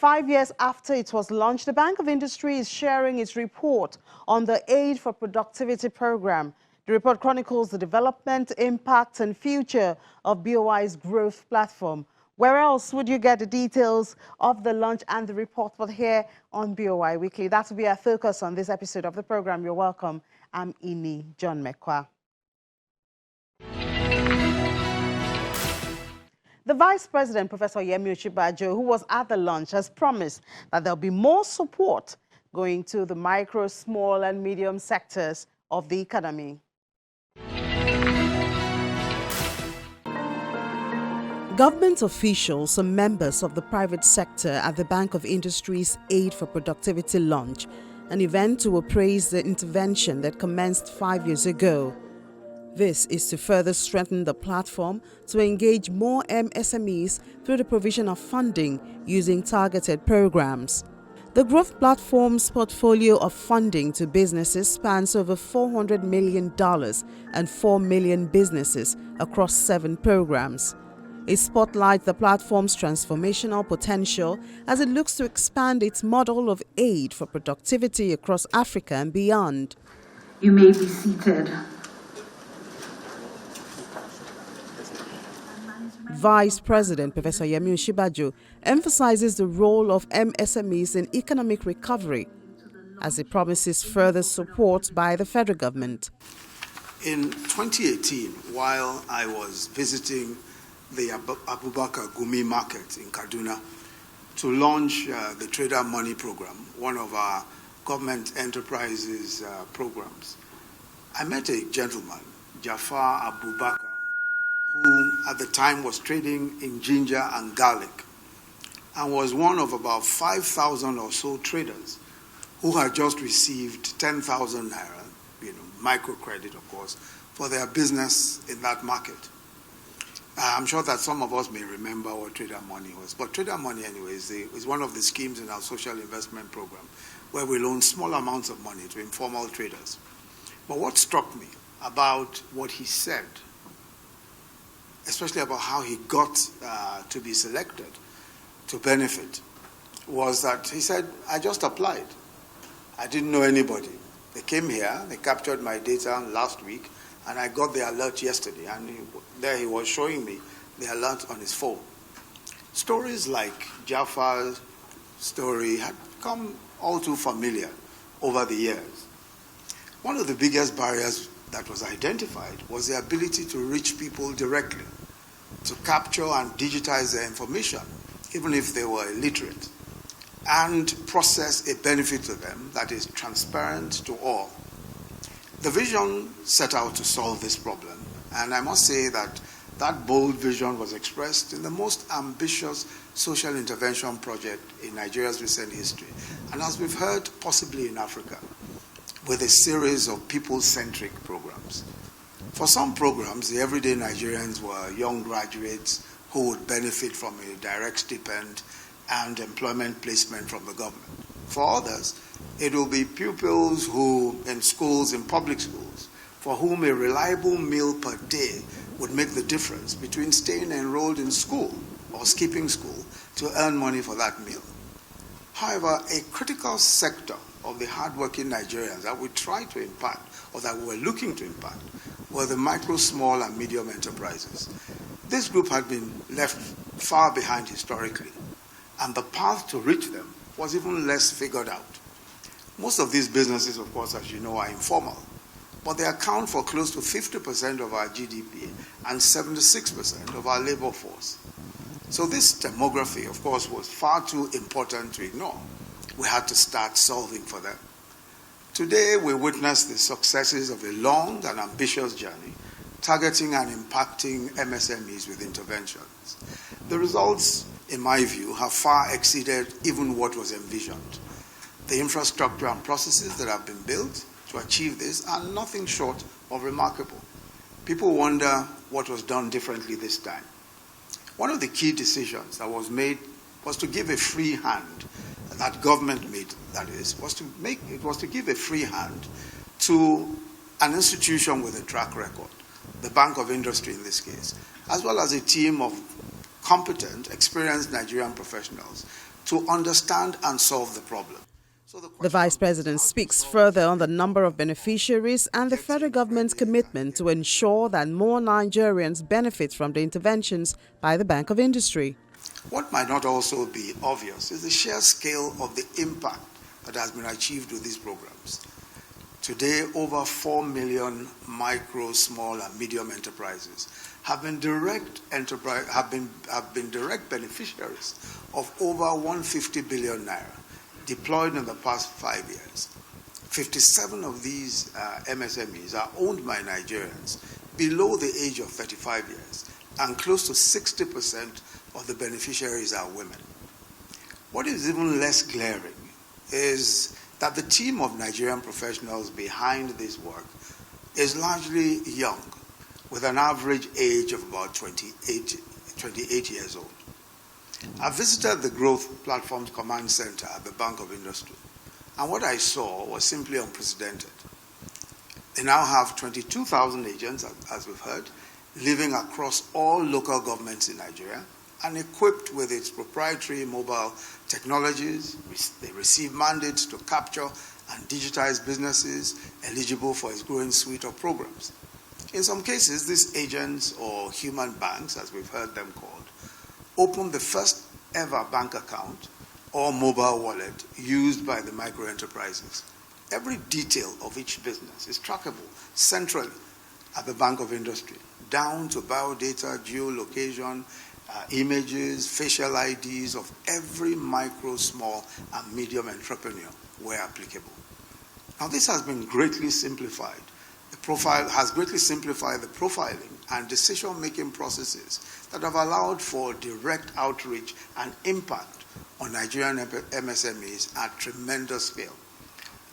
5 years after it was launched, the Bank of Industry is sharing its report on the Aid for Productivity program. The report chronicles the development, impact, and future of BoI's growth platform. Where else would you get the details of the launch and the report but here on BoI Weekly? That will be our focus on this episode of the program. You're welcome. I'm Ini John Mekwa. The Vice President, Professor Yemi Osinbajo, who was at the launch, has promised that there'll be more support going to the micro, small, and medium sectors of the economy. Government officials and members of the private sector at the Bank of Industry's Aid for Productivity launch, an event to appraise the intervention that commenced 5 years ago. This is to further strengthen the platform to engage more MSMEs through the provision of funding using targeted programs. The growth platform's portfolio of funding to businesses spans over $400 million and 4 million businesses across 7 programs. It spotlights the platform's transformational potential as it looks to expand its model of aid for productivity across Africa and beyond. You may be seated. Vice President Professor Yemi Osinbajo emphasizes the role of MSMEs in economic recovery as it promises further support by the federal government. In 2018, while I was visiting the Abubakar Gumi market in Kaduna to launch the Trader Money program, one of our government enterprises programs, I met a gentleman, Jafar Abubakar, who at the time was trading in ginger and garlic and was one of about 5,000 or so traders who had just received 10,000 naira, microcredit, of course, for their business in that market. I'm sure that some of us may remember what Trader Money was, but Trader Money, anyways, is one of the schemes in our social investment program where we loan small amounts of money to informal traders. But what struck me about what he said, especially about how he got to be selected to benefit, was that he said, I just applied. I didn't know anybody. They came here, they captured my data last week, and I got the alert yesterday, and there he was showing me the alert on his phone. Stories like Jafar's story had become all too familiar over the years. One of the biggest barriers that was identified was the ability to reach people directly, to capture and digitize their information, even if they were illiterate, and process a benefit to them that is transparent to all. The vision set out to solve this problem, and I must say that that bold vision was expressed in the most ambitious social intervention project in Nigeria's recent history, and as we've heard, possibly in Africa, with a series of people-centric programs. For some programs, the everyday Nigerians were young graduates who would benefit from a direct stipend and employment placement from the government. For others, it will be pupils who, in schools, in public schools, for whom a reliable meal per day would make the difference between staying enrolled in school or skipping school to earn money for that meal. However, a critical sector of the hardworking Nigerians that we tried to impact, or that we were looking to impact, were the micro, small, and medium enterprises. This group had been left far behind historically, and the path to reach them was even less figured out. Most of these businesses, of course, as you know, are informal, but they account for close to 50% of our GDP and 76% of our labor force. So this demography, of course, was far too important to ignore. We had to start solving for them. Today, we witness the successes of a long and ambitious journey, targeting and impacting MSMEs with interventions. The results, in my view, have far exceeded even what was envisioned. The infrastructure and processes that have been built to achieve this are nothing short of remarkable. People wonder what was done differently this time. One of the key decisions that was made was to give a free hand, that government made, that is, was to give a free hand to an institution with a track record, the Bank of Industry in this case, as well as a team of competent, experienced Nigerian professionals to understand and solve the problem. The Vice President speaks further on the number of beneficiaries and the federal government's commitment to ensure that more Nigerians benefit from the interventions by the Bank of Industry. What might not also be obvious is the sheer scale of the impact that has been achieved with these programs. Today, over 4 million micro, small, and medium enterprises have been direct beneficiaries of over 150 billion naira deployed in the past 5 years. 57 of these MSMEs are owned by Nigerians below the age of 35 years, and close to 60% of the beneficiaries are women. What is even less glaring is that the team of Nigerian professionals behind this work is largely young, with an average age of about 28 years old. I visited the Growth Platforms Command Center at the Bank of Industry, and what I saw was simply unprecedented. They now have 22,000 agents, as we've heard, living across all local governments in Nigeria, and equipped with its proprietary mobile technologies. They receive mandates to capture and digitize businesses eligible for its growing suite of programs. In some cases, these agents, or human banks, as we've heard them called, open the first ever bank account or mobile wallet used by the micro enterprises. Every detail of each business is trackable centrally at the Bank of Industry, down to biodata, geolocation, images, facial IDs of every micro, small, and medium entrepreneur where applicable. Now, this has been greatly simplified. The profile has greatly simplified the profiling and decision-making processes that have allowed for direct outreach and impact on Nigerian MSMEs at tremendous scale.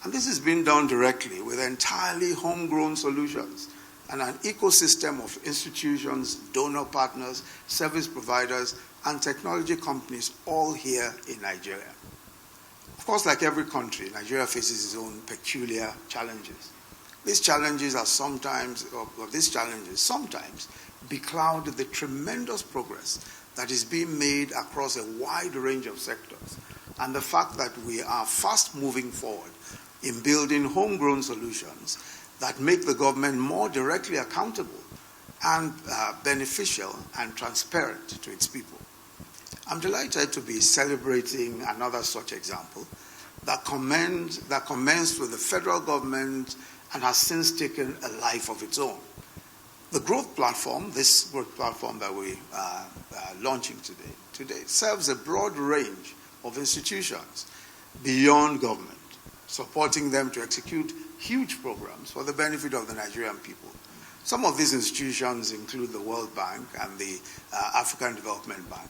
And this is being done directly with entirely homegrown solutions and an ecosystem of institutions, donor partners, service providers, and technology companies all here in Nigeria. Of course, like every country, Nigeria faces its own peculiar challenges. These challenges sometimes becloud the tremendous progress that is being made across a wide range of sectors, and the fact that we are fast moving forward in building homegrown solutions that make the government more directly accountable and beneficial and transparent to its people. I'm delighted to be celebrating another such example that commenced with the federal government and has since taken a life of its own. The growth platform, this growth platform that we are launching today, serves a broad range of institutions beyond government, supporting them to execute huge programs for the benefit of the Nigerian people. Some of these institutions include the World Bank and the African Development Bank.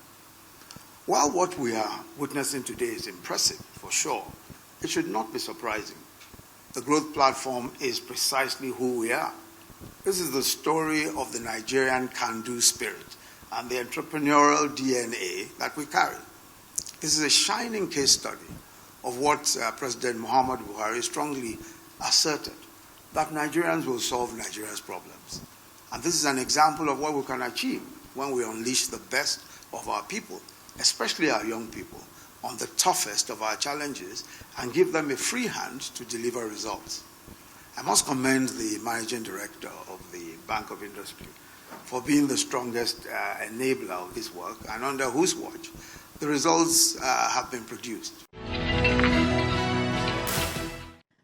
While what we are witnessing today is impressive, for sure, it should not be surprising. The growth platform is precisely who we are. This is the story of the Nigerian can-do spirit and the entrepreneurial DNA that we carry. This is a shining case study of what President Muhammad Buhari strongly asserted, that Nigerians will solve Nigeria's problems. And this is an example of what we can achieve when we unleash the best of our people, especially our young people, on the toughest of our challenges and give them a free hand to deliver results. I must commend the Managing Director of the Bank of Industry for being the strongest enabler of this work, and under whose watch the results have been produced.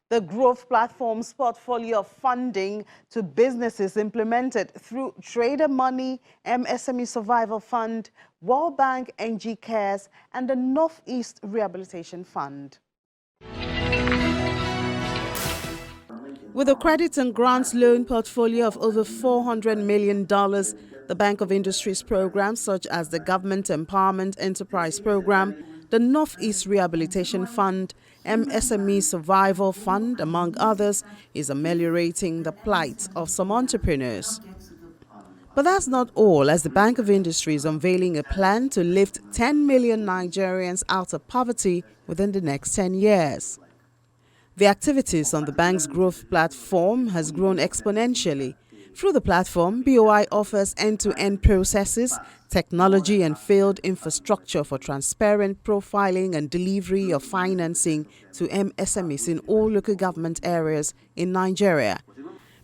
The Growth Platform's portfolio of funding to businesses implemented through Trader Money, MSME Survival Fund, World Bank NG Cares, and the Northeast Rehabilitation Fund. With a credit and grants loan portfolio of over $400 million, the Bank of Industry's programs such as the Government Empowerment Enterprise Program, the Northeast Rehabilitation Fund, MSME Survival Fund, among others, is ameliorating the plight of some entrepreneurs. But that's not all, as the Bank of Industry is unveiling a plan to lift 10 million Nigerians out of poverty within the next 10 years. The activities on the bank's growth platform has grown exponentially, Through the platform, BoI offers end-to-end processes, technology and field infrastructure for transparent profiling and delivery of financing to MSMEs in all local government areas in Nigeria.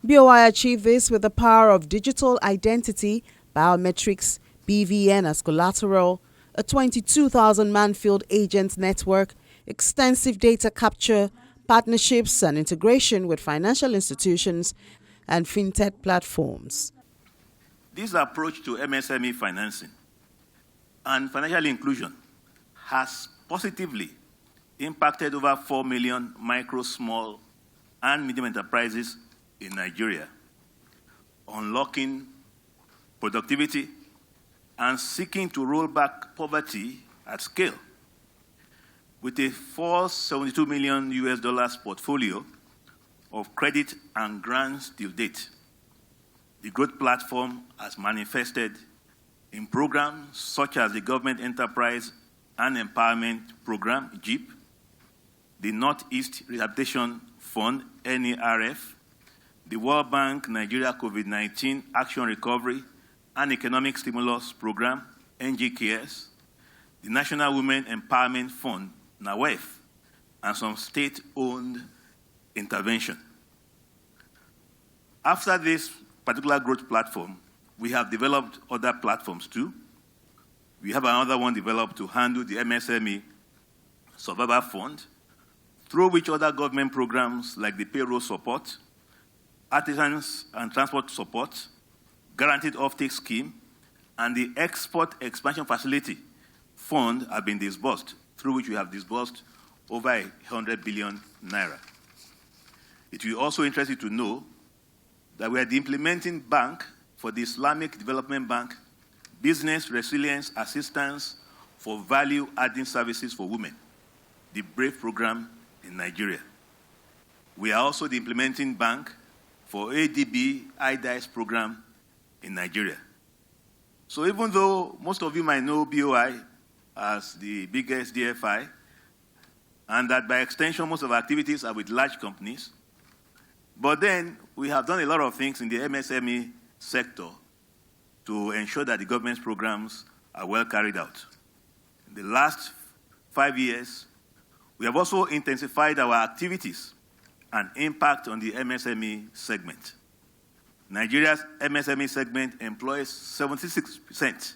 BoI achieved this with the power of digital identity, biometrics, BVN as collateral, a 22,000-man field agent network, extensive data capture, partnerships and integration with financial institutions and fintech platforms. This approach to MSME financing and financial inclusion has positively impacted over 4 million micro, small, and medium enterprises in Nigeria, unlocking productivity and seeking to roll back poverty at scale. With a $472 million portfolio of credit and grants till date, the growth platform has manifested in programs such as the Government Enterprise and Empowerment Program, GEP, the Northeast Rehabilitation Fund, NERF, the World Bank Nigeria COVID-19 Action Recovery and Economic Stimulus Program, NGKS, the National Women Empowerment Fund, NAWEF, and some state-owned intervention. After this particular growth platform, we have developed other platforms too. We have another one developed to handle the MSME Survivor Fund, through which other government programs like the payroll support, artisans and transport support, guaranteed offtake scheme, and the export expansion facility fund have been disbursed, through which we have disbursed over 100 billion naira. It will also interest you to know that we are the implementing bank for the Islamic Development Bank Business Resilience Assistance for Value-Adding Services for Women, the BRAVE program in Nigeria. We are also the implementing bank for ADB IDICE program in Nigeria. So even though most of you might know BoI as the biggest DFI, and that by extension most of our activities are with large companies, but then we have done a lot of things in the MSME sector to ensure that the government's programs are well carried out. In the last 5 years, we have also intensified our activities and impact on the MSME segment. Nigeria's MSME segment employs 76%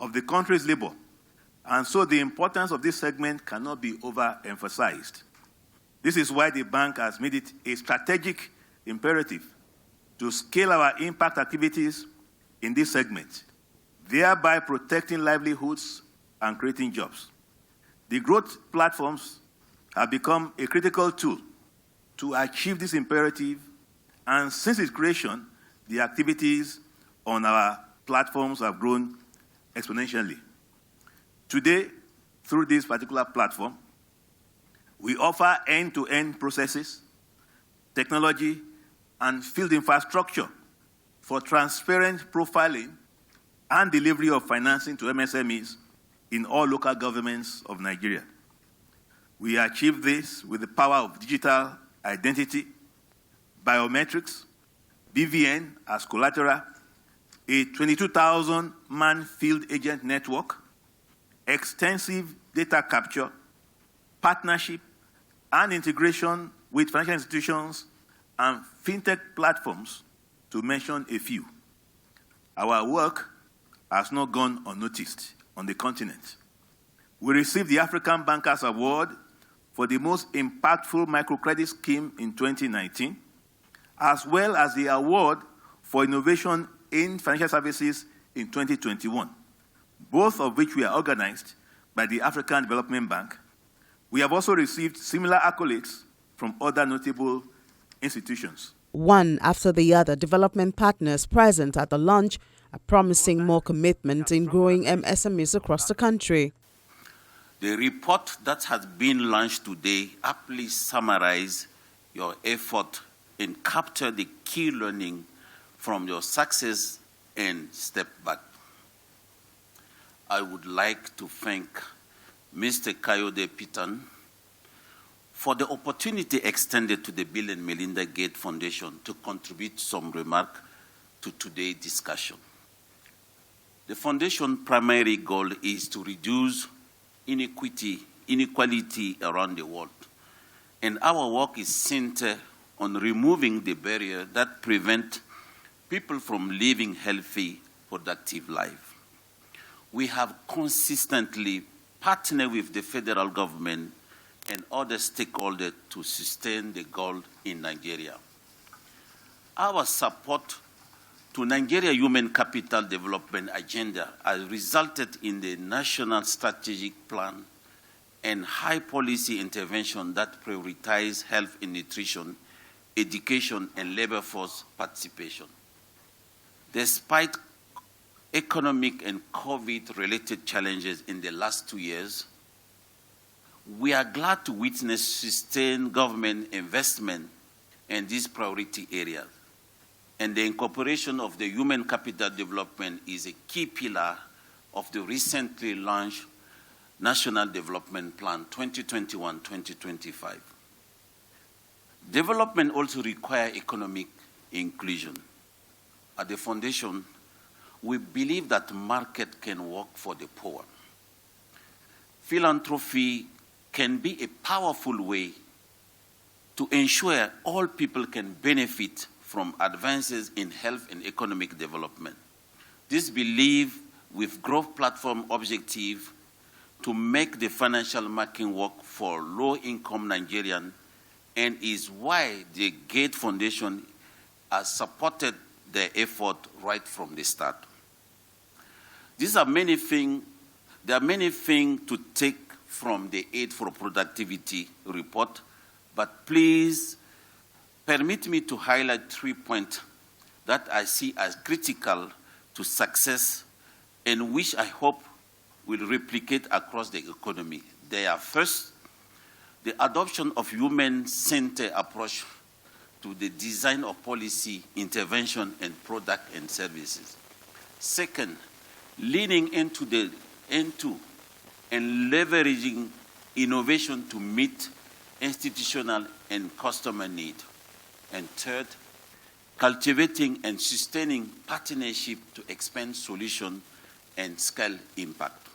of the country's labor, and so the importance of this segment cannot be overemphasized. This is why the bank has made it a strategic imperative to scale our impact activities in this segment, thereby protecting livelihoods and creating jobs. The growth platforms have become a critical tool to achieve this imperative, and since its creation, the activities on our platforms have grown exponentially. Today, through this particular platform, we offer end-to-end processes, technology, and field infrastructure for transparent profiling and delivery of financing to MSMEs in all local governments of Nigeria. We achieve this with the power of digital identity, biometrics, BVN as collateral, a 22,000-man field agent network, extensive data capture, partnership, and integration with financial institutions and fintech platforms, to mention a few. Our work has not gone unnoticed on the continent. We received the African Bankers Award for the most impactful microcredit scheme in 2019, as well as the award for innovation in financial services in 2021, both of which were organized by the African Development Bank. We have also received similar accolades from other notable institutions. One after the other, development partners present at the launch are promising more commitment in growing MSMEs across the country. The report that has been launched today aptly summarizes your effort in capture the key learning from your success and step back. I would like to thank Mr. Kayode Pitan for the opportunity extended to the Bill and Melinda Gates Foundation to contribute some remark to today's discussion. The Foundation's primary goal is to reduce inequality around the world. And our work is centered on removing the barriers that prevent people from living healthy, productive lives. We have consistently partnered with the federal government and other stakeholders to sustain the goal in Nigeria. Our support to Nigeria Human Capital Development Agenda has resulted in the National Strategic Plan and high policy intervention that prioritize health and nutrition, education, and labor force participation. Despite economic and COVID-related challenges in the last 2 years, we are glad to witness sustained government investment in these priority areas. And the incorporation of the human capital development is a key pillar of the recently launched National Development Plan 2021-2025. Development also requires economic inclusion. At the Foundation, we believe that the market can work for the poor. Philanthropy can be a powerful way to ensure all people can benefit from advances in health and economic development. This belief with growth platform objective to make the financial market work for low-income Nigerians, and is why the Gate Foundation has supported their effort right from the start. There are many things to take from the Aid for Productivity report, but please permit me to highlight 3 points that I see as critical to success and which I hope will replicate across the economy. They are: first, the adoption of human-centered approach to the design of policy, intervention, and product and services. Second, leaning into and leveraging innovation to meet institutional and customer need. And third, cultivating and sustaining partnership to expand solution and scale impact.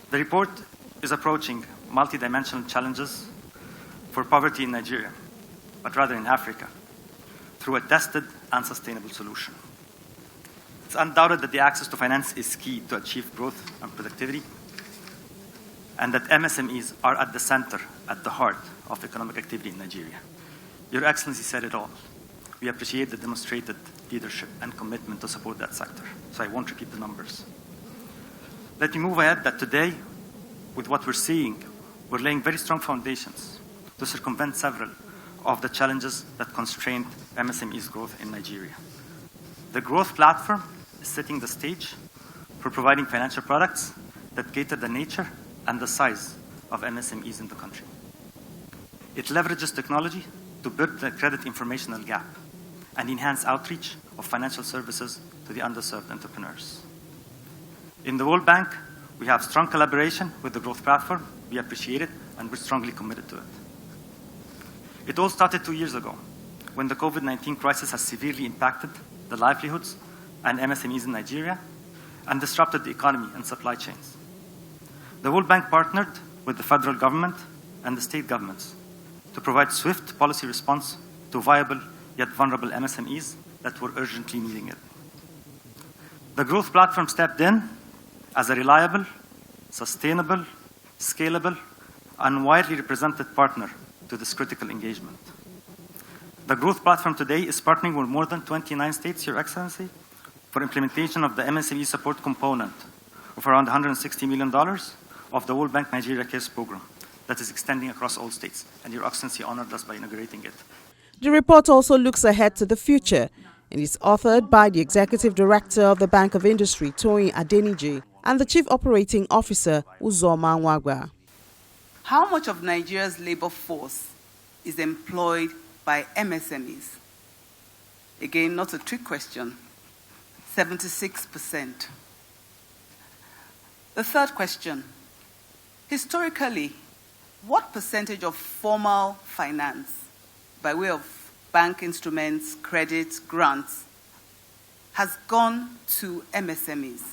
The report is approaching multidimensional challenges for poverty in Nigeria, but rather in Africa, through a tested and sustainable solution. It's undoubted that the access to finance is key to achieve growth and productivity, and that MSMEs are at the center, at the heart of economic activity in Nigeria. Your Excellency said it all. We appreciate the demonstrated leadership and commitment to support that sector, so I won't repeat the numbers. Let me move ahead that today, with what we're seeing, we're laying very strong foundations to circumvent several of the challenges that constrained MSMEs' growth in Nigeria. The growth platform is setting the stage for providing financial products that cater the nature and the size of MSMEs in the country. It leverages technology to build the credit informational gap and enhance outreach of financial services to the underserved entrepreneurs. In the World Bank, we have strong collaboration with the growth platform. We appreciate it, and we're strongly committed to it. It all started 2 years ago, when the COVID-19 crisis has severely impacted the livelihoods and MSMEs in Nigeria and disrupted the economy and supply chains. The World Bank partnered with the federal government and the state governments to provide swift policy response to viable yet vulnerable MSMEs that were urgently needing it. The growth platform stepped in as a reliable, sustainable, scalable, and widely represented partner to this critical engagement. The growth platform today is partnering with more than 29 states, Your Excellency, for implementation of the MSME support component of around $160 million of the World Bank Nigeria Cares program that is extending across all states, and Your Excellency honored us by inaugurating it. The report also looks ahead to the future and is authored by the Executive Director of the Bank of Industry, Toyin Adeniji, and the Chief Operating Officer, Uzoma Nwagwa. How much of Nigeria's labor force is employed by MSMEs? Again, not a trick question. 76%. The third question. Historically, what percentage of formal finance, by way of bank instruments, credit, grants, has gone to MSMEs?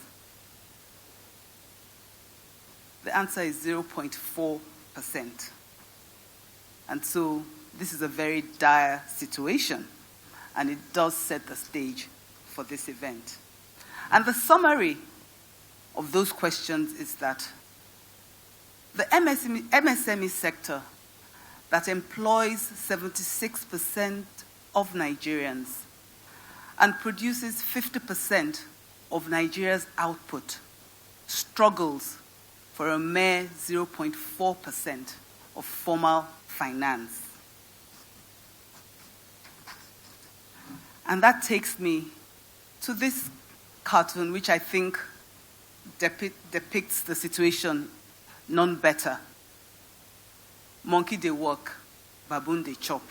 The answer is 0.4%. And so this is a very dire situation, and it does set the stage for this event. And the summary of those questions is that the MSME sector that employs 76% of Nigerians and produces 50% of Nigeria's output struggles for a mere 0.4% of formal finance. And that takes me to this cartoon, which I think depicts the situation none better. Monkey they walk, baboon they chop.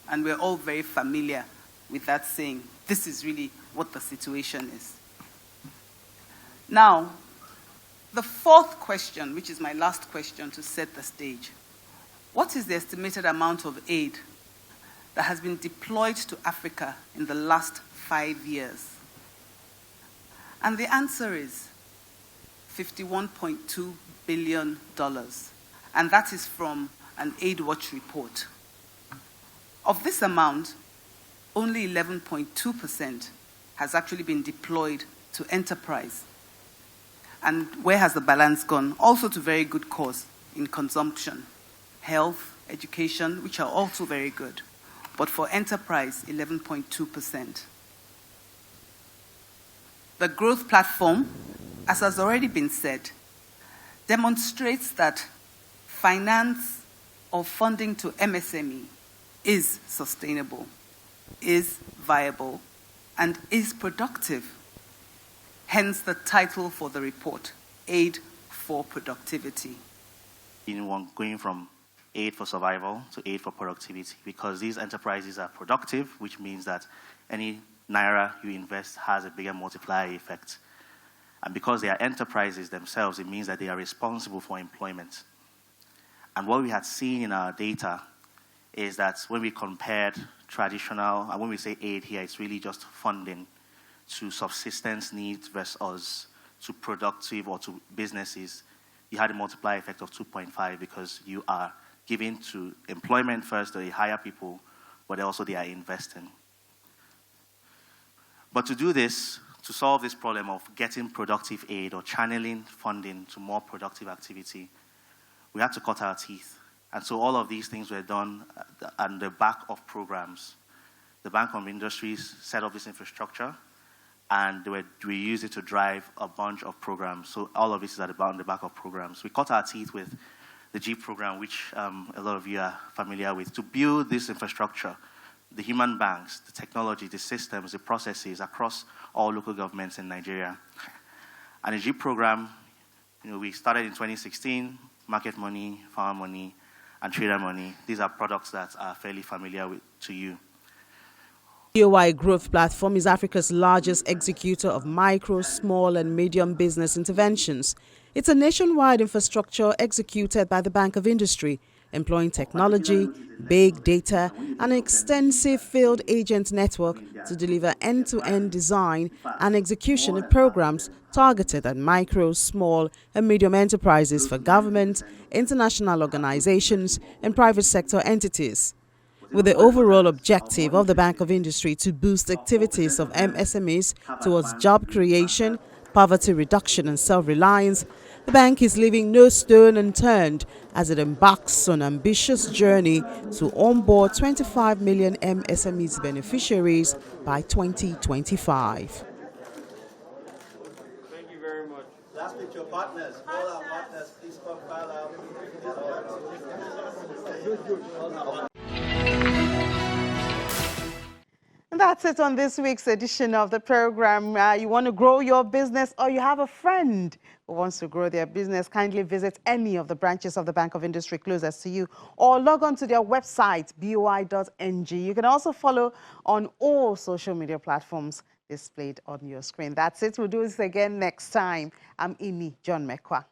And we're all very familiar with that saying. This is really what the situation is. Now, the fourth question, which is my last question to set the stage. What is the estimated amount of aid that has been deployed to Africa in the last 5 years? And the answer is $51.2 billion. And that is from an Aid Watch report. Of this amount, only 11.2% has actually been deployed to enterprise. And where has the balance gone? Also to very good cause in consumption, health, education, which are also very good. But for enterprise, 11.2%. The growth platform, as has already been said, demonstrates that finance or funding to MSME is sustainable, is viable, and is productive. Hence the title for the report, Aid for Productivity. Going from aid for survival to aid for productivity, because these enterprises are productive, which means that any naira you invest has a bigger multiplier effect. And because they are enterprises themselves, it means that they are responsible for employment. And what we had seen in our data is that when we compared traditional, and when we say aid here, it's really just funding to subsistence needs versus to productive or to businesses, you had a multiplier effect of 2.5 because you are giving to employment first, they hire people, but also they are investing. But to do this, to solve this problem of getting productive aid or channeling funding to more productive activity, we had to cut our teeth. And so all of these things were done on the back of programs. The Bank of Industries set up this infrastructure, and we used it to drive a bunch of programs. So all of this is on the back of programs. We cut our teeth with the G program, which a lot of you are familiar with, to build this infrastructure, the human banks, the technology, the systems, the processes across all local governments in Nigeria. And the G program, we started in 2016, market money, farmer money, and trader money. These are products that are fairly familiar to you. BoI Growth Platform is Africa's largest executor of micro, small, and medium business interventions. It's a nationwide infrastructure executed by the Bank of Industry, employing technology, big data, and an extensive field agent network to deliver end-to-end design and execution of programs targeted at micro, small, and medium enterprises for government, international organizations, and private sector entities. With the overall objective of the Bank of Industry to boost activities of MSMEs towards job creation, poverty reduction, and self-reliance, the bank is leaving no stone unturned as it embarks on an ambitious journey to onboard 25 million MSMEs beneficiaries by 2025. Thank you very much. Last with your partners. All our partners, please come file out. And that's it on this week's edition of the program. You want to grow your business, or you have a friend who wants to grow their business, kindly visit any of the branches of the Bank of Industry closest to you, or log on to their website, boi.ng. You can also follow on all social media platforms displayed on your screen. That's it. We'll do this again next time. I'm Ini John Mekwa.